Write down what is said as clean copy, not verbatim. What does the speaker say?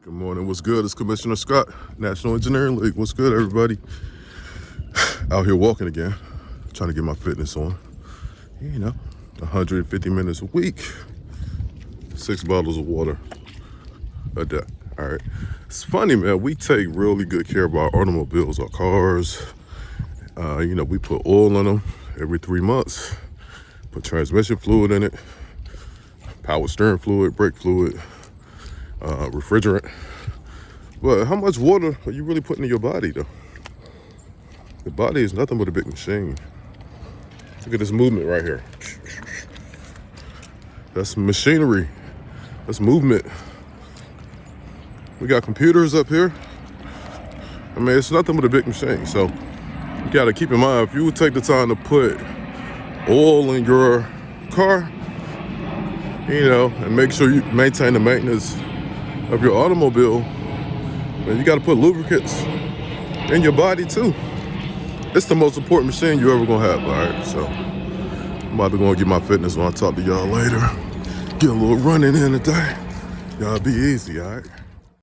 Good morning. What's good? It's Commissioner Scott, National Engineering League. What's good, everybody? Out here walking again, trying to get my fitness on. 150 minutes a week, 6 bottles of water a day. All right. It's funny, man. We take really good care of our automobiles, our cars. We put oil in them every 3 months, put transmission fluid in it, power steering fluid, brake fluid, refrigerant. But how much water are you really putting in your body, though? The body is nothing but a big machine. Look at this movement right here. That's machinery. That's movement. We got computers up here. I mean, it's nothing but a big machine. So you gotta keep in mind, if you would take the time to put oil in your car, and make sure you maintain the maintenance of your automobile, and you gotta put lubricants in your body too. It's the most important machine you ever gonna have, all right? So I'm about to go and get my fitness on. I'll talk to y'all later. Get a little running in today. Y'all be easy, all right?